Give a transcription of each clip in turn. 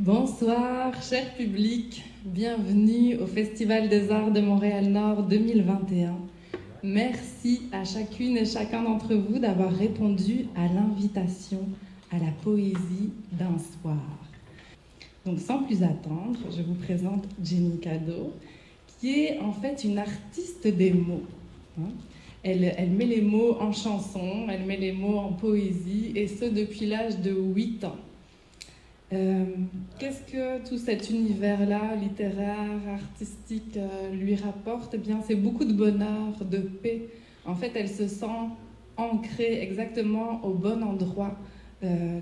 Bonsoir, cher public, bienvenue au Festival des Arts de Montréal-Nord 2021. Merci à chacune et chacun d'entre vous d'avoir répondu à l'invitation à la poésie d'un soir. Donc sans plus attendre, je vous présente Jenny Cadeau, qui est en fait une artiste des mots. Elle met les mots en chansons, elle met les mots en poésie, et ce depuis l'âge de 8 ans. Qu'est-ce que tout cet univers-là, littéraire, artistique, lui rapporte? Eh bien, c'est beaucoup de bonheur, de paix. En fait, elle se sent ancrée exactement au bon endroit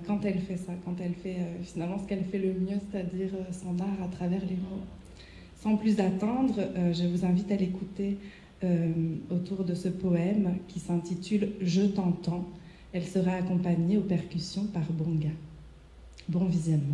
quand elle fait ça, quand elle fait finalement ce qu'elle fait le mieux, c'est-à-dire son art à travers les mots. Sans plus attendre, je vous invite à l'écouter autour de ce poème qui s'intitule « Je t'entends ». Elle sera accompagnée aux percussions par Bonga. Bon visionnement.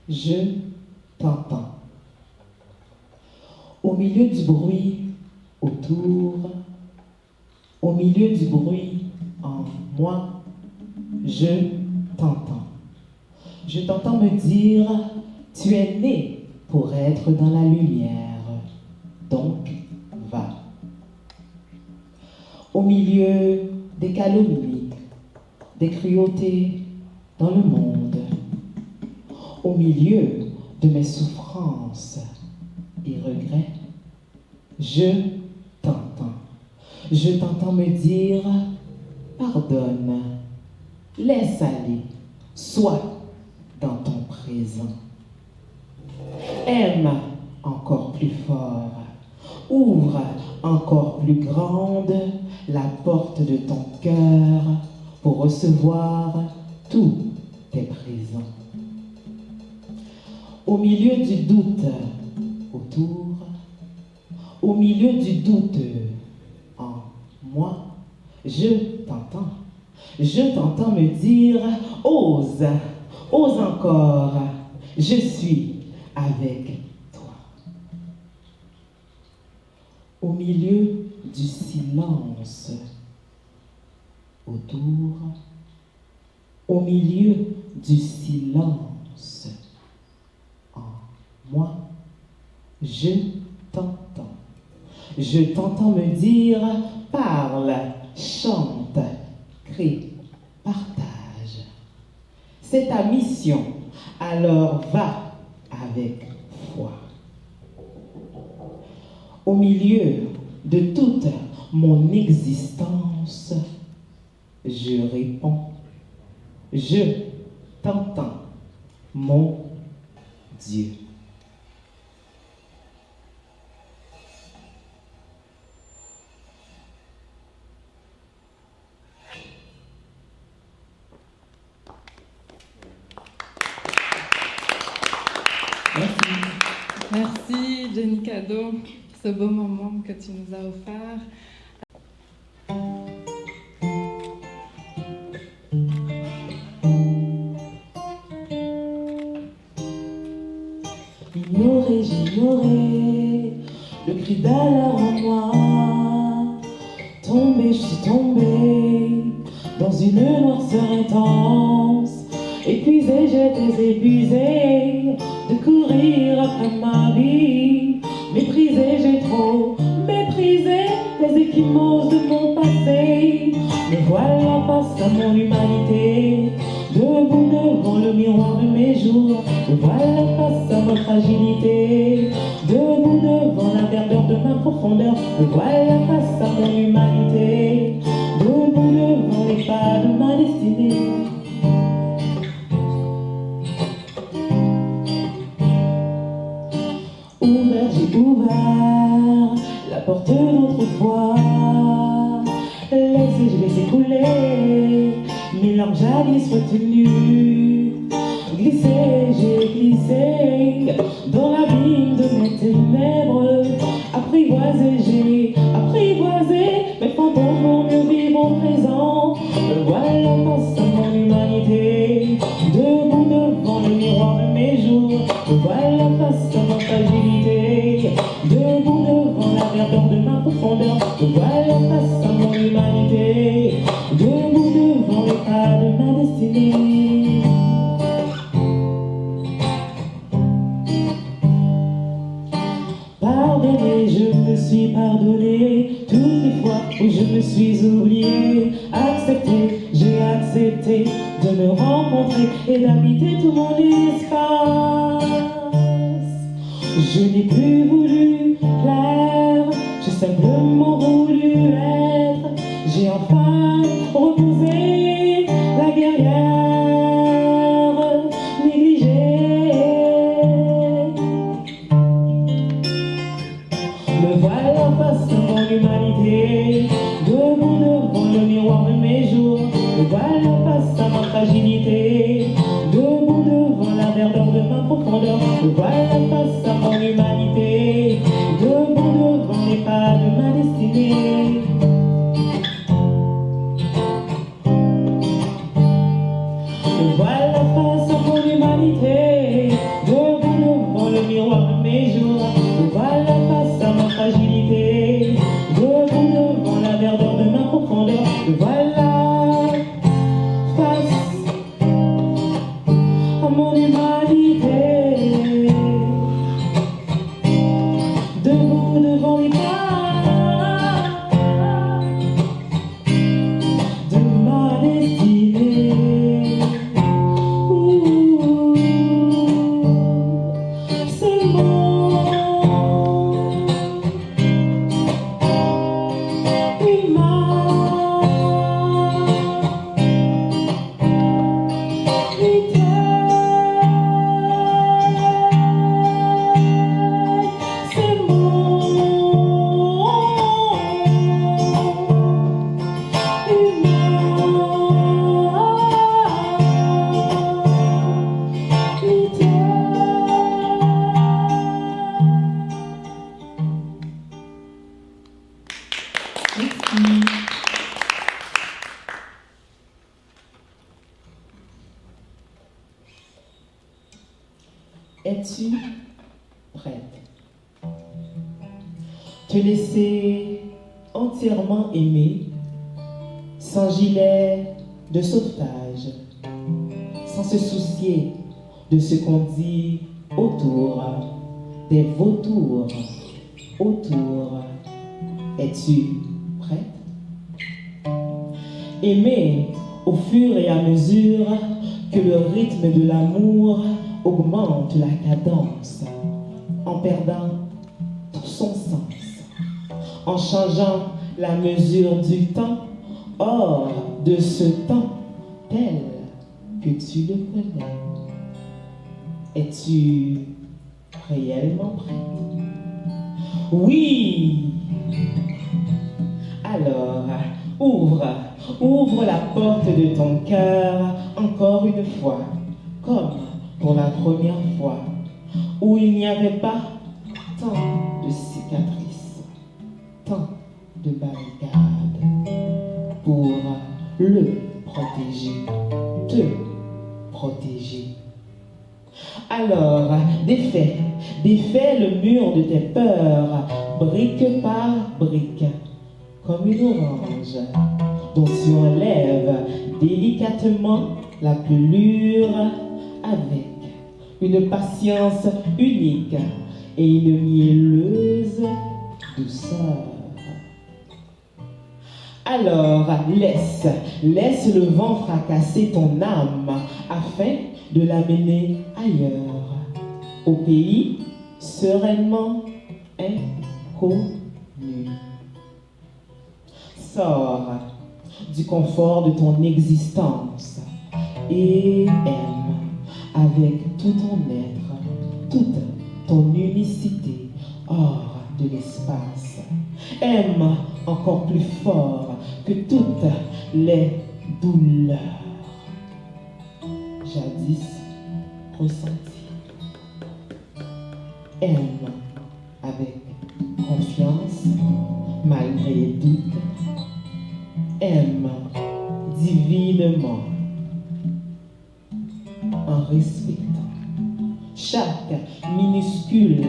Je t'entends. Au milieu du bruit autour, au milieu du bruit en moi, je t'entends. Je t'entends me dire, tu es né pour être dans la lumière, donc va. Au milieu des calomnies, des cruautés dans le monde, au milieu de mes souffrances et regrets, je t'entends. Je t'entends me dire, pardonne, laisse aller, sois dans ton présent. Aime encore plus fort, ouvre encore plus grande la porte de ton cœur pour recevoir tous tes présents. Au milieu du doute autour, au milieu du doute en moi, je t'entends. Je t'entends me dire, ose, ose encore, je suis avec toi. Au milieu du silence autour, au milieu du silence en moi, je t'entends. Je t'entends me dire, parle, chante, crée, partage. C'est ta mission, alors va avec foi. Au milieu de toute mon existence, je réponds, je t'entends, mon Dieu. Merci Jenny Cadeau pour ce beau moment que tu nous as offert. J'ignorais le cri d'alors en moi. Tombée, je suis tombée dans une noirceur intense. Épuisée, j'étais épuisée de courir après ma vie. Méprisée, j'ai trop les échymoses de mon passé. Me voilà face à mon humanité, debout devant le miroir de mes jours. Me voilà face à ma fragilité, debout devant la verdeur de ma profondeur. Me voilà face à mon humanité, debout devant les pas de ma destinée. J'ai ouvert la porte d'autrefois, je laisse couler mes larmes jadis retenues. J'ai glissé dans l'abîme de mes ténèbres. J'ai apprivoisé mes fantômes pour mieux vivre au présent. Me voilà face à mon humanité, debout devant le miroir de mes jours. Me voilà face à ma fragilité, debout devant la verdeur de ma profondeur. Me voilà face à mon humanité, debout devant les pas de ma destinée. Pardonné, je me suis pardonné toutes les fois où je me suis oublié. Accepté, j'ai accepté de me rencontrer et d'habiter tout mon espace. Je n'ai plus voulu plaire, j'ai simplement voulu être. J'ai enfin reposé la guerrière négligée. Me voilà face à mon humanité, debout devant le miroir de mes jours. Me voilà face à ma fragilité, debout devant la verdeur de ma profondeur. Me voilà face à mon humanité, debout devant les pas de ma destinée. Me voilà face à mon humanité, debout devant le miroir de mes jours. Me voilà face à ma fragilité, debout devant la verdeur de ma profondeur. Me voilà face à mon humanité, debout devant les pas de ma destinée. C'est bon, es-tu prête? Te laisser entièrement aimer, sans gilet de sauvetage, sans se soucier de ce qu'on dit autour, des vautours autour. Es-tu prête? Aimer au fur et à mesure que le rythme de l'amour augmente la cadence, en perdant tout son sens, en changeant la mesure du temps, hors de ce temps tel que tu le connais. Es-tu réellement prête? Oui! Alors, ouvre la porte de ton cœur encore une fois, comme pour la première fois, où il n'y avait pas tant de cicatrices, tant de barricades, pour le protéger, te protéger. Alors, défais le mur de tes peurs, brique par brique, comme une orange, dont tu enlèves délicatement la pelure avec une patience unique et une mielleuse douceur. Alors laisse le vent fracasser ton âme afin de l'amener ailleurs, au pays sereinement inconnu. Sors du confort de ton existence et aime avec tout ton être, toute ton unicité hors de l'espace. Aime encore plus fort que toutes les douleurs jadis ressenties. Aime avec confiance malgré les doutes. Aime divinement en respectant chaque minuscule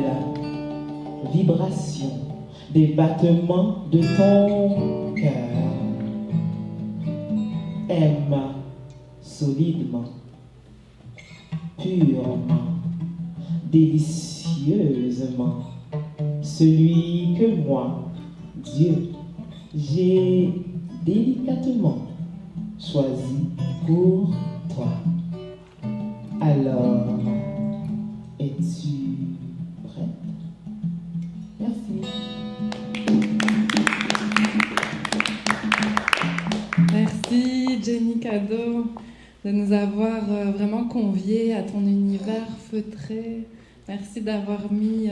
vibration des battements de ton cœur. Aime solidement, purement, délicieusement celui que moi, Dieu, j'ai délicatement choisi pour toi. Alors, es-tu prête? Merci. Merci Jenny Cadeau de nous avoir vraiment conviés à ton univers feutré. Merci d'avoir mis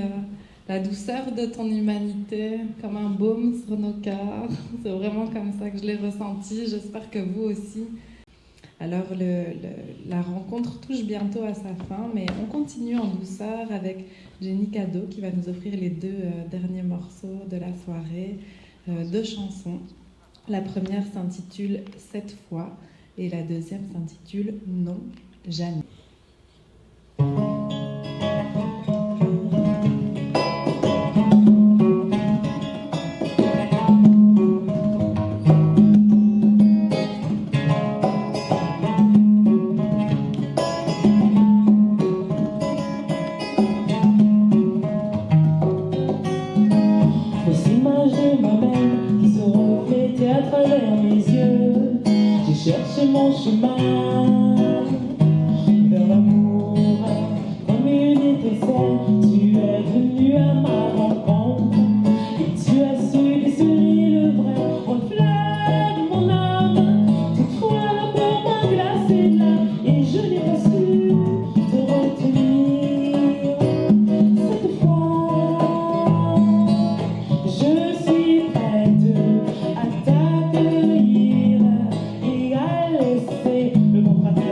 la douceur de ton humanité comme un baume sur nos cœurs. C'est vraiment comme ça que je l'ai ressenti. J'espère que vous aussi. Alors la rencontre touche bientôt à sa fin, mais on continue en douceur avec Jenny Cadeau qui va nous offrir les deux derniers morceaux de la soirée, 2 chansons. La première s'intitule « Cette fois » et la deuxième s'intitule « Non, jamais ». Cherche mon chemin vers l'amour comme une étincelle. Tu es venu à ma rencontre et tu as su déceler le vrai reflet de mon âme. Toutefois, pour moi glacé là, et je n'ai pas su te retenir. Cette fois, je suis prête à t'accueillir. Le bon frère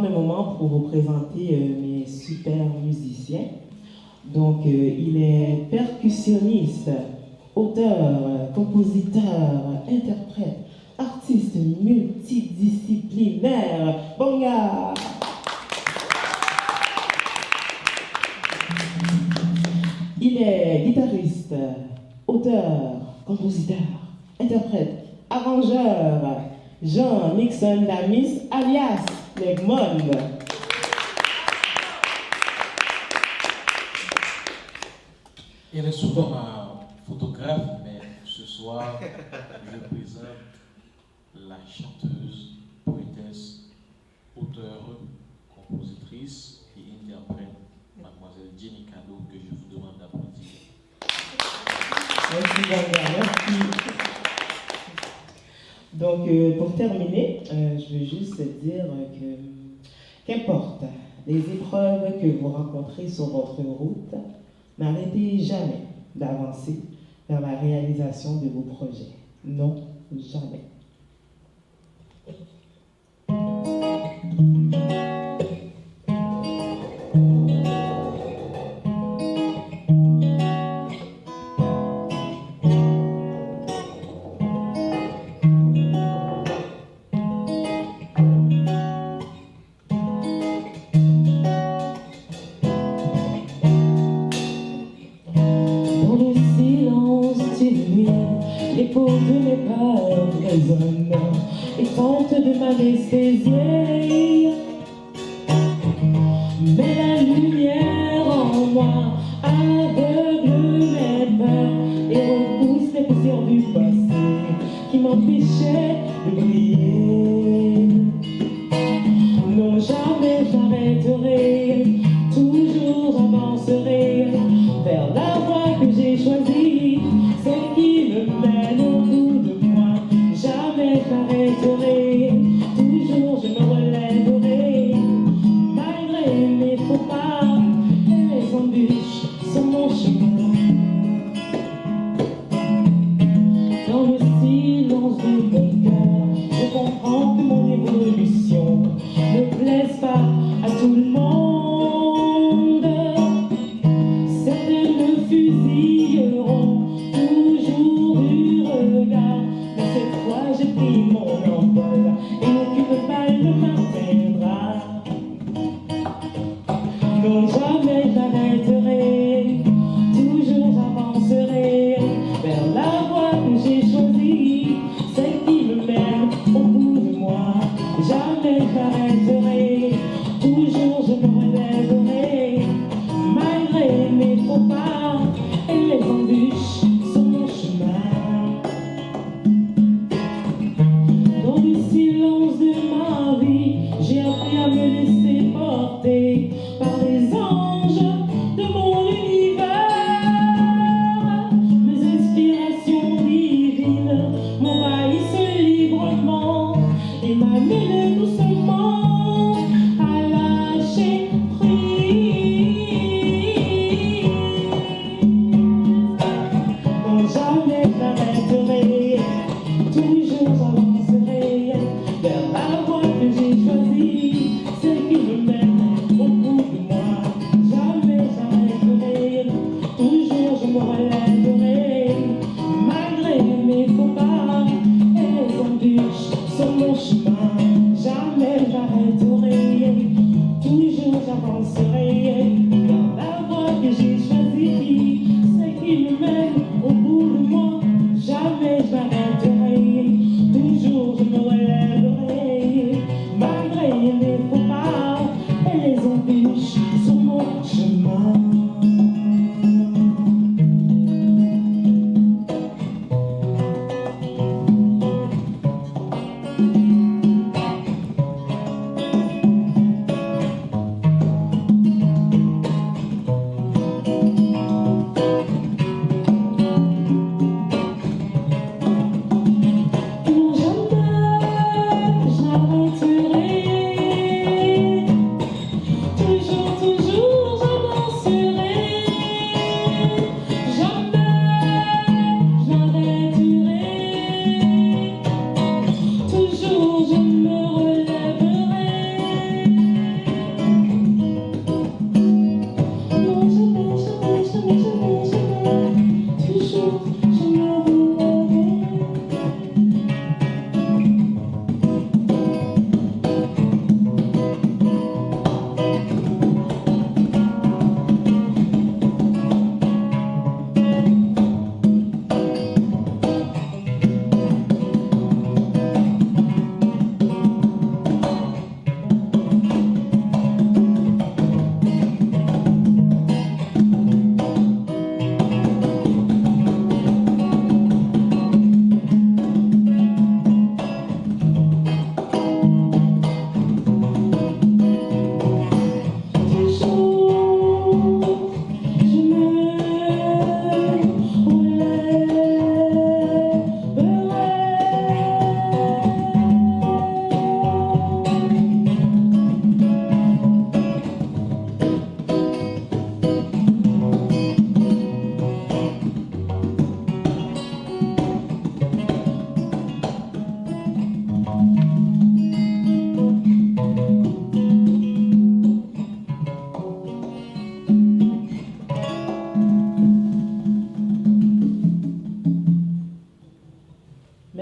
prendre un moment pour vous présenter mes super musiciens. Donc, il est percussionniste, auteur, compositeur, interprète, artiste multidisciplinaire. Bonga! Il est guitariste, auteur, compositeur, interprète, arrangeur. Jean Nixon Damis, alias Legmond. Il est souvent un photographe, mais ce soir, je présente la chanteuse, poétesse, auteure, compositrice et interprète, mademoiselle Jenny Cado, que je vous demande d'applaudir. Merci, Vanga, merci. Donc, pour terminer, je veux juste dire que, qu'importe les épreuves que vous rencontrez sur votre route, n'arrêtez jamais d'avancer vers la réalisation de vos projets. Non, jamais. Les peaux de mes peurs résonnent et tentent de m'anesthésier. Mais la lumière en moi aveugle mes peurs et repousse les poussières du passé qui m'empêchaient de briller. Non, jamais j'arrêterai, toujours j'avancerai vers la voie que j'ai choisie, celle qui me mène au bout de moi. Jamais j'arrêterai, toujours je me relèverai, malgré mes faux pas et les embûches sur mon chemin. Dans le silence de mon cœur, je comprends que mon évolution ne plaise pas à tout le monde.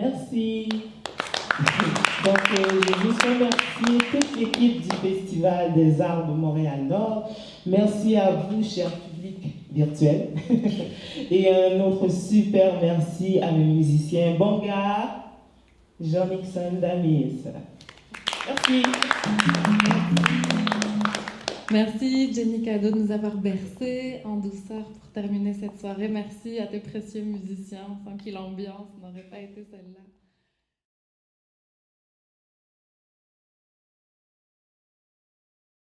Merci. Donc, je veux remercier toute l'équipe du Festival des Arts de Montréal-Nord. Merci à vous, cher public virtuel. Et un autre super merci à mes musiciens Bonga, Jean-Nixon Damis. Merci. Merci Jenny Cado de nous avoir bercés en douceur pour terminer cette soirée. Merci à tes précieux musiciens sans qui l'ambiance n'aurait pas été celle-là.